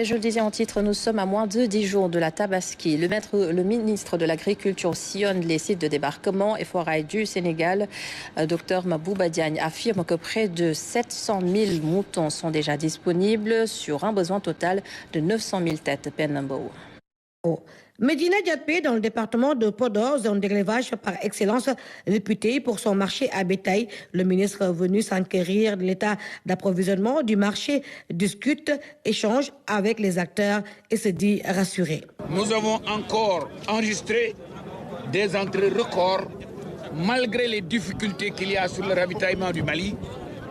Je le disais en titre, nous sommes à moins de 10 jours de la Tabaski. Le ministre de l'Agriculture sillonne les sites de débarquement et forail du Sénégal. Dr Mabouba Diagne affirme que près de 700 000 moutons sont déjà disponibles sur un besoin total de 900 000 têtes. Penambo. Médina Diatbé, dans le département de Podor, zone d'élevage par excellence réputée pour son marché à bétail. Le ministre venu s'enquérir de l'état d'approvisionnement du marché discute, échange avec les acteurs et se dit rassuré. Nous avons encore enregistré des entrées records malgré les difficultés qu'il y a sur le ravitaillement du Mali.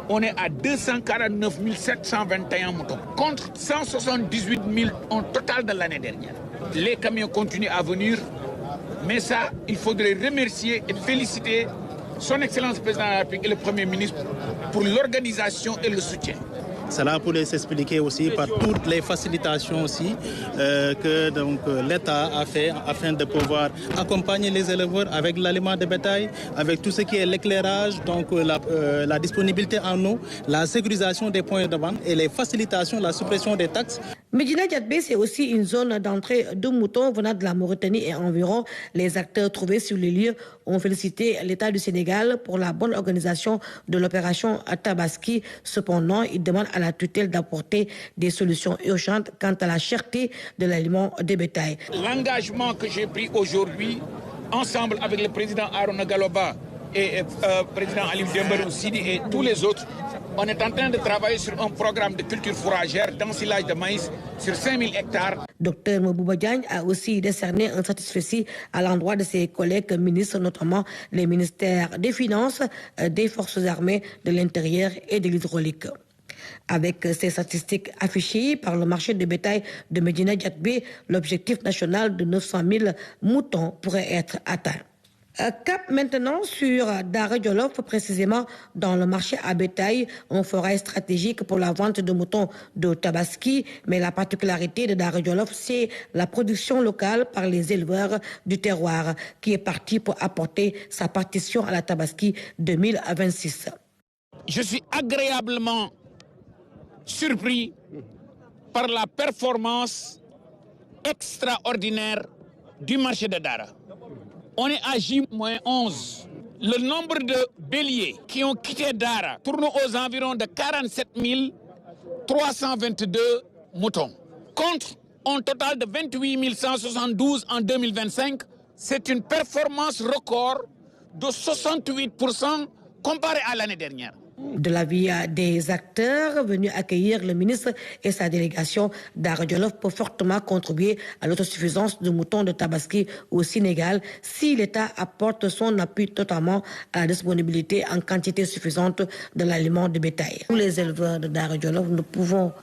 On est à 249 721 moutons contre 178 000 en total de l'année dernière. Les camions continuent à venir, mais ça, il faudrait remercier et féliciter son Excellence président de la République et le Premier ministre pour l'organisation et le soutien. Cela pourrait s'expliquer aussi par toutes les facilitations aussi que l'État a fait afin de pouvoir accompagner les éleveurs avec l'aliment de bétail, avec tout ce qui est l'éclairage, donc la disponibilité en eau, la sécurisation des points de vente et les facilitations, la suppression des taxes. Médina Diatbé, c'est aussi une zone d'entrée de moutons venant de la Mauritanie et environ. Les acteurs trouvés sur les lieux ont félicité l'État du Sénégal pour la bonne organisation de l'opération Tabaski. Cependant, ils demandent à la tutelle d'apporter des solutions urgentes quant à la cherté de l'aliment de bétail. L'engagement que j'ai pris aujourd'hui, ensemble avec le président Arona Galoba et le président Alif Dembarou Sidi et tous les autres, on est en train de travailler sur un programme de culture fourragère d'ensilage de maïs sur 5000 hectares. Dr Mabouba Diagne a aussi décerné un satisfecit à l'endroit de ses collègues ministres, notamment les ministères des Finances, des Forces armées, de l'Intérieur et de l'Hydraulique. Avec ces statistiques affichées par le marché de bétail de Médina Diatbé, l'objectif national de 900 000 moutons pourrait être atteint. Cap maintenant sur Dara Djolof, précisément dans le marché à bétail, un forêt stratégique pour la vente de moutons de Tabaski. Mais la particularité de Dara Djolof, c'est la production locale par les éleveurs du terroir qui est parti pour apporter sa partition à la Tabaski 2026. Je suis agréablement surpris par la performance extraordinaire du marché de Dara. On est à J-11. Le nombre de béliers qui ont quitté Dara tourne aux environs de 47 322 moutons. Contre un total de 28 172 en 2025, c'est une performance record de 68% comparé à l'année dernière. De l'avis des acteurs venus accueillir le ministre et sa délégation, Dara Djolof peut fortement contribuer à l'autosuffisance du mouton de Tabaski au Sénégal si l'État apporte son appui totalement à la disponibilité en quantité suffisante de l'aliment de bétail. Nous, les éleveurs de Dara Djolof, nous pouvons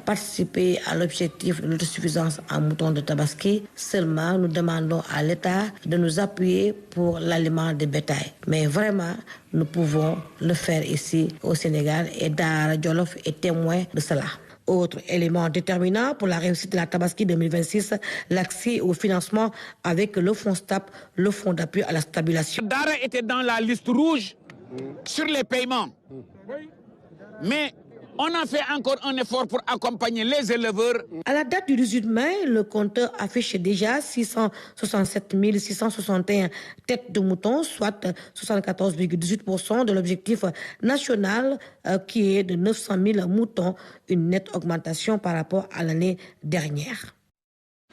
participer à l'objectif de l'autosuffisance en mouton de Tabaski. Seulement, nous demandons à l'État de nous appuyer pour l'aliment de bétail. Mais vraiment, nous pouvons le faire ici au Sénégal et Dara Djolof est témoin de cela. Autre élément déterminant pour la réussite de la Tabaski 2026, l'accès au financement avec le Fonds STAP, le Fonds d'appui à la stabilisation. Dara était dans la liste rouge sur les paiements. Mais on a fait encore un effort pour accompagner les éleveurs. À la date du 18 mai, le compteur affiche déjà 667 661 têtes de moutons, soit 74,18% de l'objectif national qui est de 900 000 moutons, une nette augmentation par rapport à l'année dernière.